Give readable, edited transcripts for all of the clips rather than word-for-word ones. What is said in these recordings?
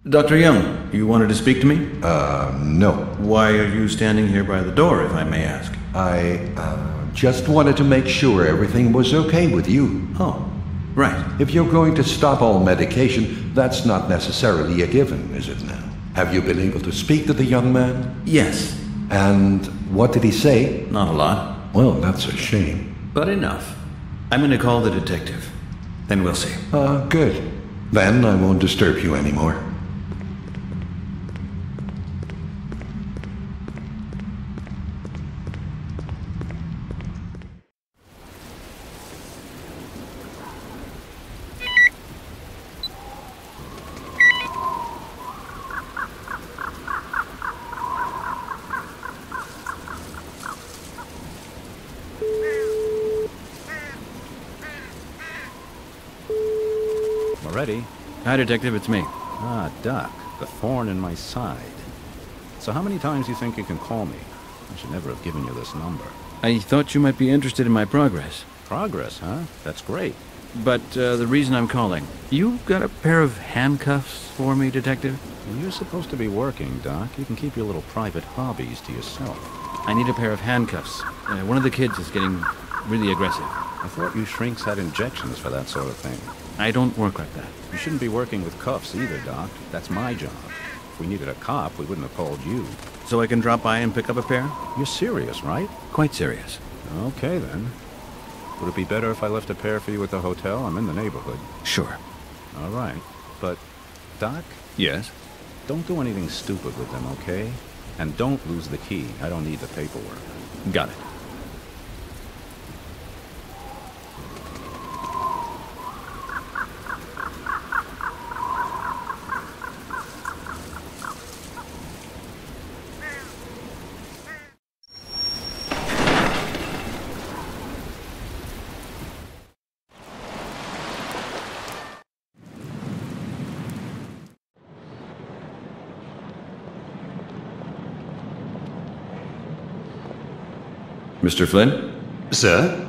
Dr. Young, you wanted to speak to me? No. Why are you standing here by the door, if I may ask? I, just wanted to make sure everything was okay with you. Oh, right. If you're going to stop all medication, that's not necessarily a given, is it now? Have you been able to speak to the young man? Yes. And what did he say? Not a lot. Well, that's a shame. But enough. I'm going to call the detective. Then we'll see. Good. Then I won't disturb you anymore. Moretti? Hi, Detective, it's me. Ah, Doc, the thorn in my side. So how many times do you think you can call me? I should never have given you this number. I thought you might be interested in my progress. Progress, huh? That's great. But the reason I'm calling, you got a pair of handcuffs for me, Detective? When you're supposed to be working, Doc, you can keep your little private hobbies to yourself. I need a pair of handcuffs. One of the kids is getting really aggressive. I thought you shrinks had injections for that sort of thing. I don't work like that. You shouldn't be working with cuffs either, Doc. That's my job. If we needed a cop, we wouldn't have called you. So I can drop by and pick up a pair? You're serious, right? Quite serious. Okay, then. Would it be better if I left a pair for you at the hotel? I'm in the neighborhood. Sure. All right. But, Doc? Yes? Don't do anything stupid with them, okay? And don't lose the key. I don't need the paperwork. Got it. Mr. Flynn? Sir?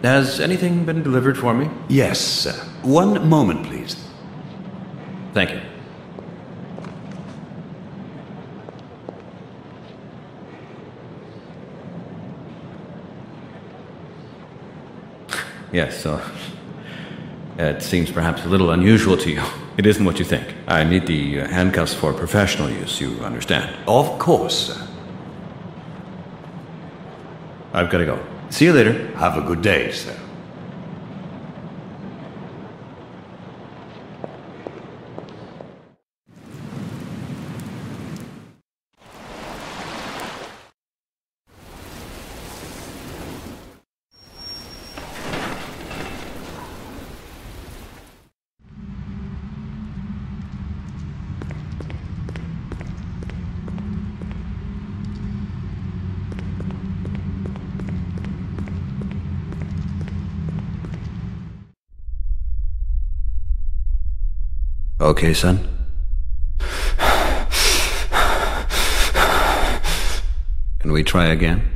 Has anything been delivered for me? Yes, sir. One moment, please. Thank you. Yes, so it seems perhaps a little unusual to you. It isn't what you think. I need the handcuffs for professional use, you understand. Of course, sir. I've got to go. See you later. Have a good day, sir. Okay, son? Can we try again?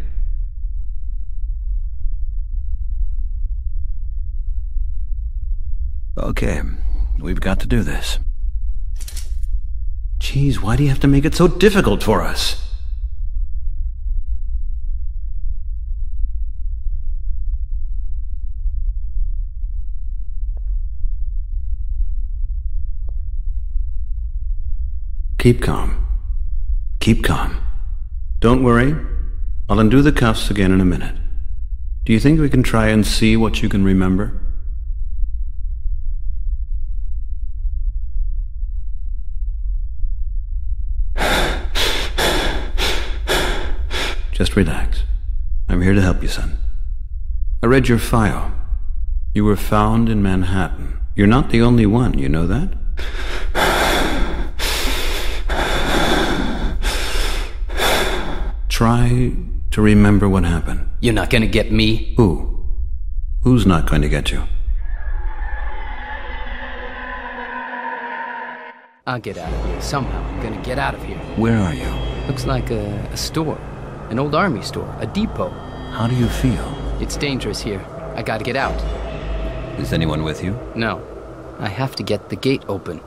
Okay, we've got to do this. Geez, why do you have to make it so difficult for us? Keep calm. Keep calm. Don't worry. I'll undo the cuffs again in a minute. Do you think we can try and see what you can remember? Just relax. I'm here to help you, son. I read your file. You were found in Manhattan. You're not the only one, you know that? Try to remember what happened. You're not gonna get me? Who? Who's not going to get you? I'll get out of here. Somehow I'm gonna get out of here. Where are you? Looks like a store. An old army store. A depot. How do you feel? It's dangerous here. I gotta get out. Is anyone with you? No. I have to get the gate open.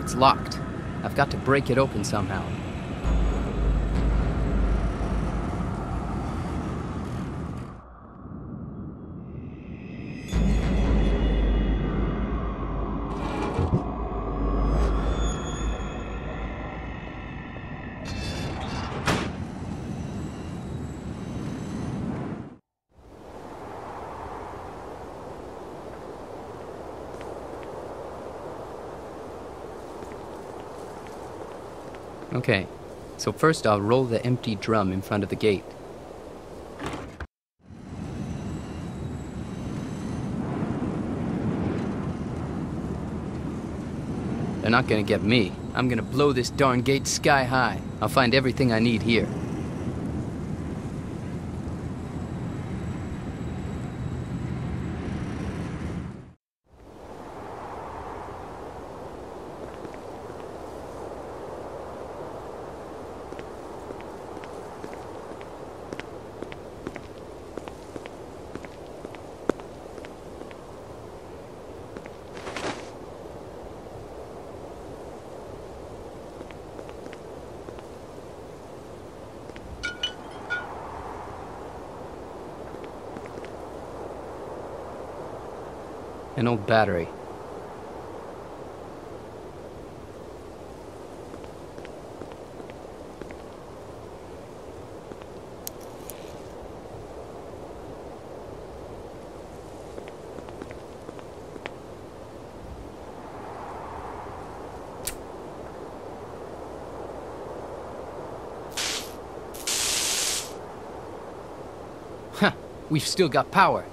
It's locked. I've got to break it open somehow. Okay, so first I'll roll the empty drum in front of the gate. They're not gonna get me. I'm gonna blow this darn gate sky high. I'll find everything I need here. An old battery. Huh, we've still got power.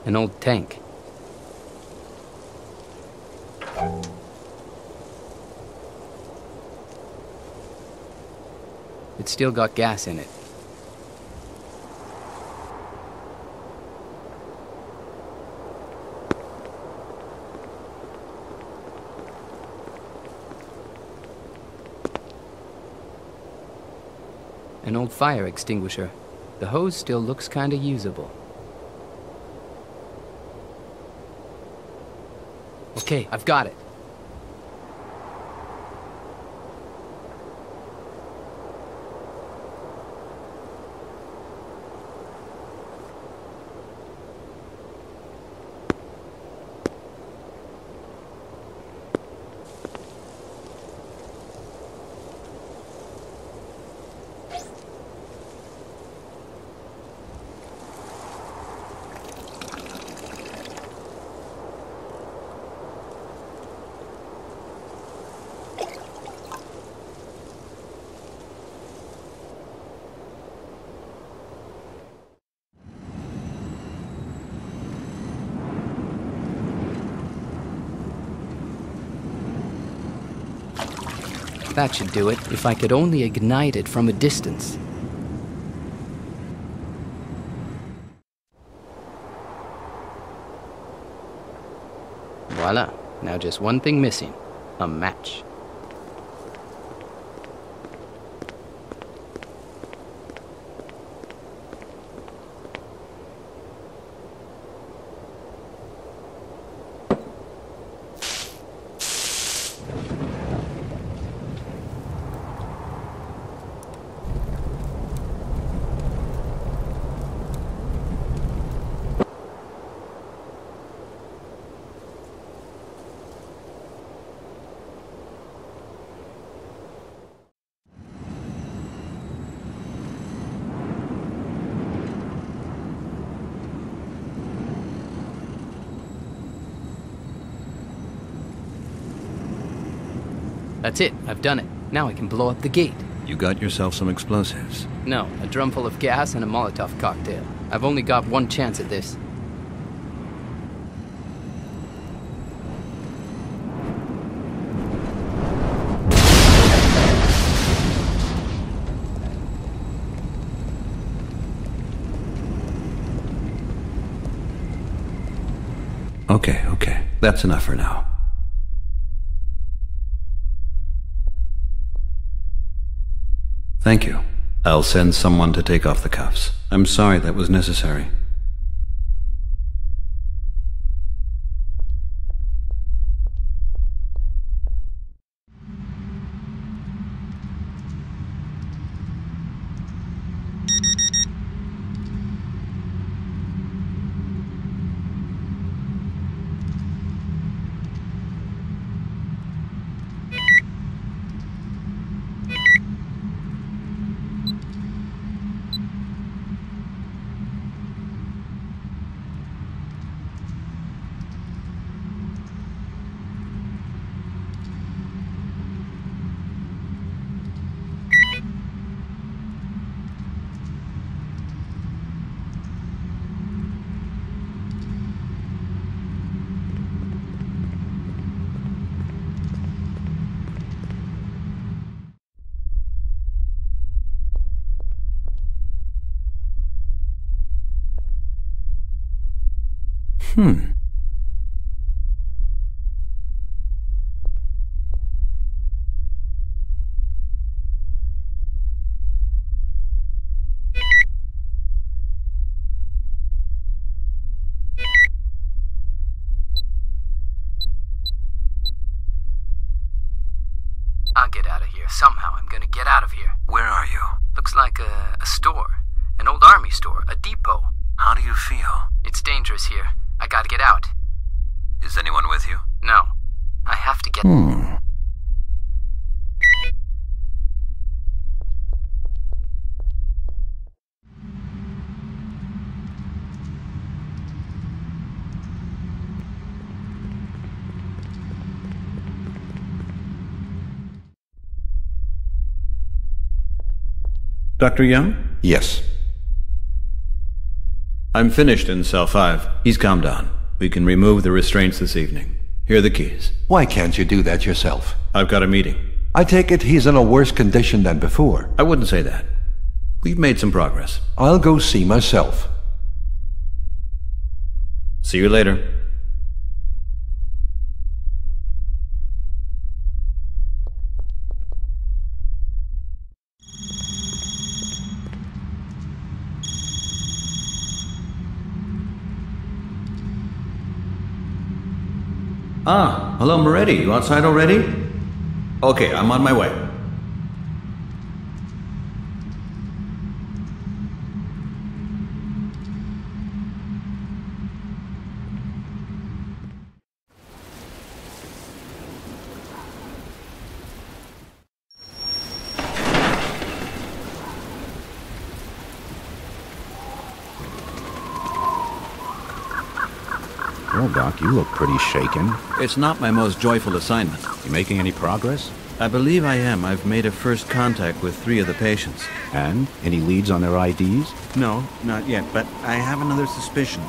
An old tank. It's still got gas in it. An old fire extinguisher. The hose still looks kinda usable. Okay, I've got it. That should do it, if I could only ignite it from a distance. Voila, now just one thing missing. A match. That's it, I've done it. Now I can blow up the gate. You got yourself some explosives. No, a drum full of gas and a Molotov cocktail. I've only got one chance at this. Okay. That's enough for now. Thank you. I'll send someone to take off the cuffs. I'm sorry that was necessary. I'll get out of here. Somehow I'm gonna get out of here. Where are you? Looks like a store. An old army store. A depot. How do you feel? It's dangerous here. I gotta get out. Is anyone with you? No. I have to get... Dr. Young? Yes. I'm finished in Cell 5. He's calmed down. We can remove the restraints this evening. Here are the keys. Why can't you do that yourself? I've got a meeting. I take it he's in a worse condition than before. I wouldn't say that. We've made some progress. I'll go see myself. See you later. Hello, Moretti. You outside already? Okay, I'm on my way. Well, Doc, you look pretty shaken. It's not my most joyful assignment. You making any progress? I believe I am. I've made a first contact with 3 of the patients. And? Any leads on their IDs? No, not yet, but I have another suspicion.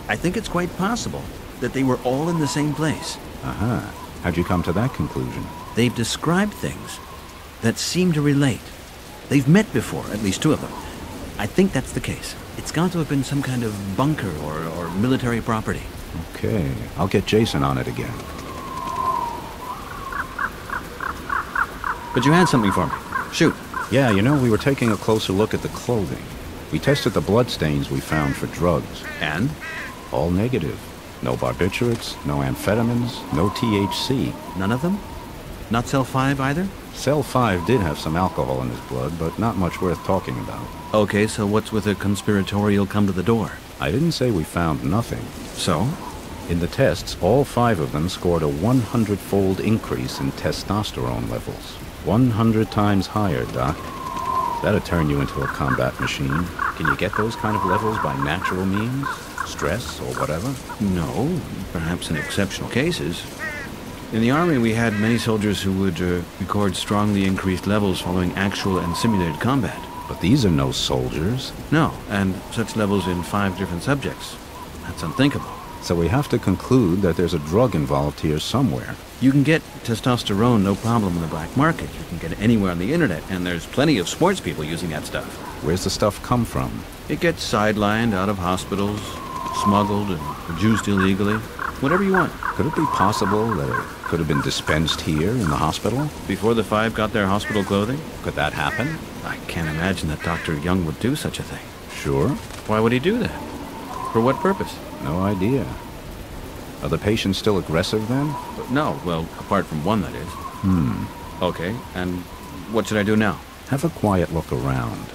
I think it's quite possible that they were all in the same place. Uh-huh. How'd you come to that conclusion? They've described things that seem to relate. They've met before, at least 2 of them. I think that's the case. It's got to have been some kind of bunker or military property. Okay, I'll get Jason on it again. But you had something for me. Shoot. Yeah, you know, we were taking a closer look at the clothing. We tested the bloodstains we found for drugs. And? All negative. No barbiturates, no amphetamines, no THC. None of them? Not Cell 5 either? Cell 5 did have some alcohol in his blood, but not much worth talking about. Okay, so what's with a conspiratorial come to the door? I didn't say we found nothing. So? In the tests, all 5 of them scored a 100-fold increase in testosterone levels. 100 times higher, Doc. That'd turn you into a combat machine. Can you get those kind of levels by natural means? Stress or whatever? No, perhaps in exceptional cases. In the Army, we had many soldiers who would record strongly increased levels following actual and simulated combat. But these are no soldiers. No, and such levels in 5 different subjects. That's unthinkable. So we have to conclude that there's a drug involved here somewhere. You can get testosterone no problem in the black market. You can get it anywhere on the internet, and there's plenty of sports people using that stuff. Where's the stuff come from? It gets sidelined out of hospitals, smuggled and produced illegally. Whatever you want. Could it be possible that it could have been dispensed here in the hospital? Before the five got their hospital clothing? Could that happen? I can't imagine that Dr. Young would do such a thing. Sure. Why would he do that? For what purpose? No idea. Are the patients still aggressive then? No, well, apart from one, that is. Okay, and what should I do now? Have a quiet look around.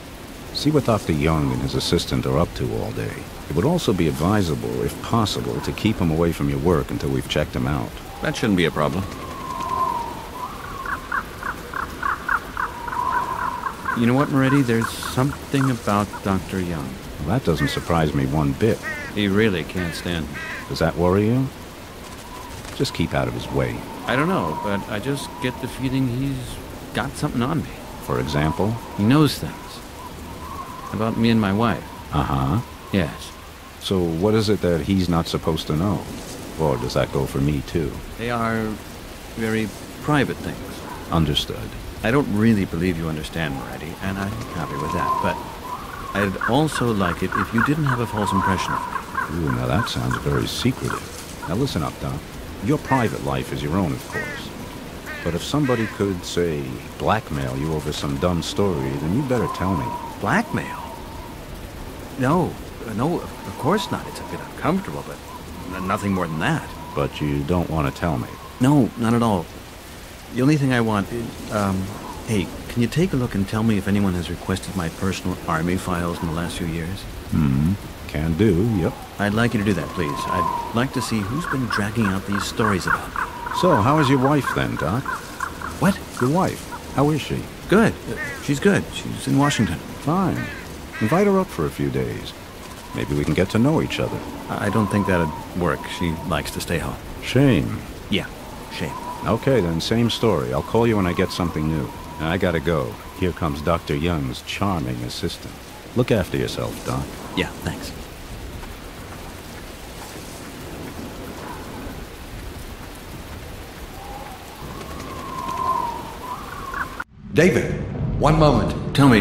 See what Dr. Young and his assistant are up to all day. It would also be advisable, if possible, to keep him away from your work until we've checked him out. That shouldn't be a problem. You know what, Moretti? There's something about Dr. Young. Well, that doesn't surprise me one bit. He really can't stand me. Does that worry you? Just keep out of his way. I don't know, but I just get the feeling he's got something on me. For example? He knows things. About me and my wife. Uh-huh. Yes. So what is it that he's not supposed to know? Or does that go for me, too? They are very private things. Understood. I don't really believe you understand, Moretti, and I'm happy with that, but I'd also like it if you didn't have a false impression of me. Ooh, now that sounds very secretive. Now listen up, Doc. Your private life is your own, of course. But if somebody could, say, blackmail you over some dumb story, then you better tell me. Blackmail? No, of course not. It's a bit uncomfortable, but nothing more than that. But you don't want to tell me? No, not at all. The only thing I want is, hey, can you take a look and tell me if anyone has requested my personal army files in the last few years? Can do, yep. I'd like you to do that, please. I'd like to see who's been dragging out these stories about me. So, how is your wife then, Doc? What? Your wife. How is she? Good. She's good. She's in Washington. Fine. Invite her up for a few days. Maybe we can get to know each other. I don't think that'd work. She likes to stay home. Shame. Yeah, shame. Okay, then, same story. I'll call you when I get something new. Now, I gotta go. Here comes Dr. Young's charming assistant. Look after yourself, Doc. Yeah, thanks. David, one moment. Tell me,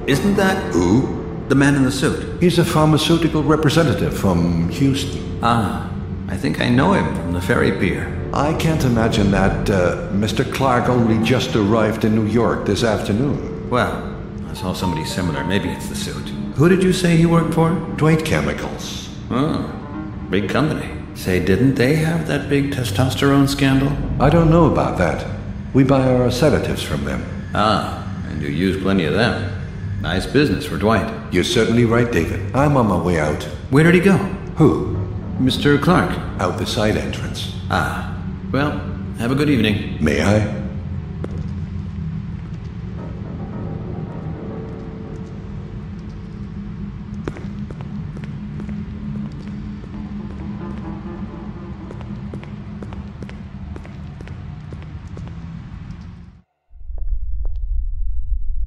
isn't that... Who? The man in the suit? He's a pharmaceutical representative from Houston. Ah, I think I know him from the ferry pier. I can't imagine that Mr. Clark only just arrived in New York this afternoon. Well, I saw somebody similar. Maybe it's the suit. Who did you say he worked for? Dwight Chemicals. Oh, big company. Say, didn't they have that big testosterone scandal? I don't know about that. We buy our sedatives from them. Ah, and you use plenty of them. Nice business for Dwight. You're certainly right, David. I'm on my way out. Where did he go? Who? Mr. Clark. Out the side entrance. Ah, well, have a good evening. May I?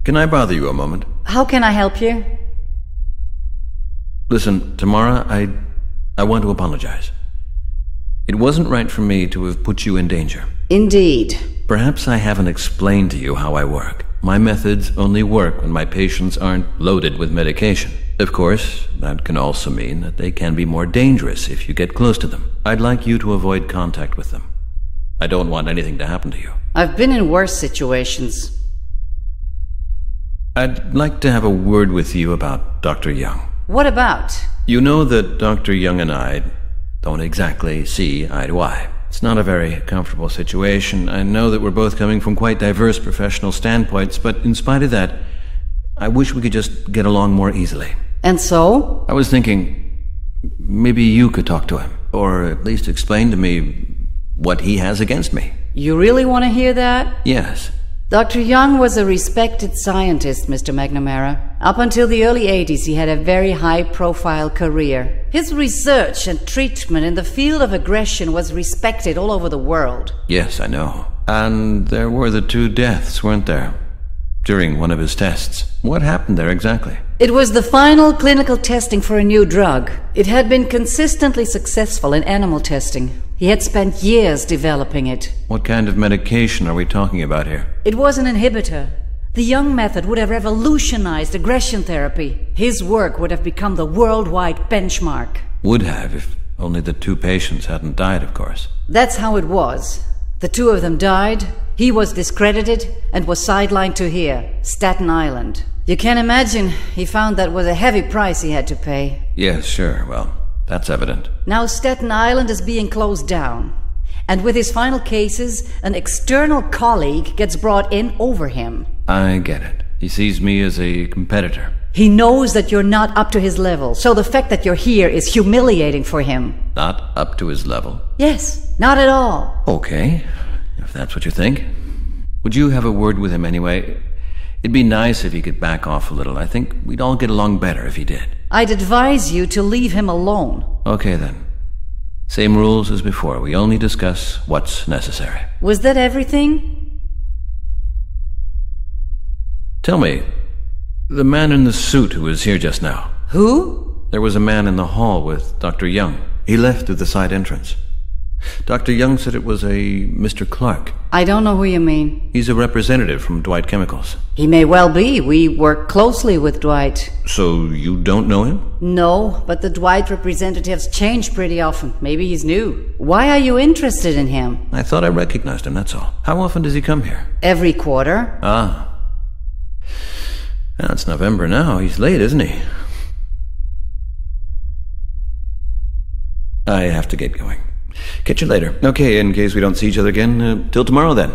Can I bother you a moment? How can I help you? Listen, Tamara, I want to apologize. It wasn't right for me to have put you in danger. Indeed. Perhaps I haven't explained to you how I work. My methods only work when my patients aren't loaded with medication. Of course, that can also mean that they can be more dangerous if you get close to them. I'd like you to avoid contact with them. I don't want anything to happen to you. I've been in worse situations. I'd like to have a word with you about Dr. Young. What about? You know that Dr. Young and I don't exactly see eye to eye. It's not a very comfortable situation. I know that we're both coming from quite diverse professional standpoints, but in spite of that, I wish we could just get along more easily. And so? I was thinking, maybe you could talk to him, or at least explain to me what he has against me. You really want to hear that? Yes. Dr. Young was a respected scientist, Mr. McNamara. Up until the early 80s, he had a very high-profile career. His research and treatment in the field of aggression was respected all over the world. Yes, I know. And there were the 2 deaths, weren't there? During one of his tests. What happened there exactly? It was the final clinical testing for a new drug. It had been consistently successful in animal testing. He had spent years developing it. What kind of medication are we talking about here? It was an inhibitor. The Young method would have revolutionized aggression therapy. His work would have become the worldwide benchmark. Would have if only the 2 patients hadn't died, of course. That's how it was. The 2 of them died, he was discredited, and was sidelined to here, Staten Island. You can imagine he found that was a heavy price he had to pay. Yes, sure. Well, that's evident. Now Staten Island is being closed down. And with his final cases, an external colleague gets brought in over him. I get it. He sees me as a competitor. He knows that you're not up to his level, so the fact that you're here is humiliating for him. Not up to his level? Yes, not at all. Okay, if that's what you think. Would you have a word with him anyway? It'd be nice if he could back off a little. I think we'd all get along better if he did. I'd advise you to leave him alone. Okay then. Same rules as before. We only discuss what's necessary. Was that everything? Tell me, the man in the suit who was here just now. Who? There was a man in the hall with Dr. Young. He left through the side entrance. Dr. Young said it was a Mr. Clark. I don't know who you mean. He's a representative from Dwight Chemicals. He may well be. We work closely with Dwight. So you don't know him? No, but the Dwight representatives change pretty often. Maybe he's new. Why are you interested in him? I thought I recognized him, that's all. How often does he come here? Every quarter. Ah. Well, it's November now. He's late, isn't he? I have to get going. Catch you later. Okay, in case we don't see each other again, till tomorrow then.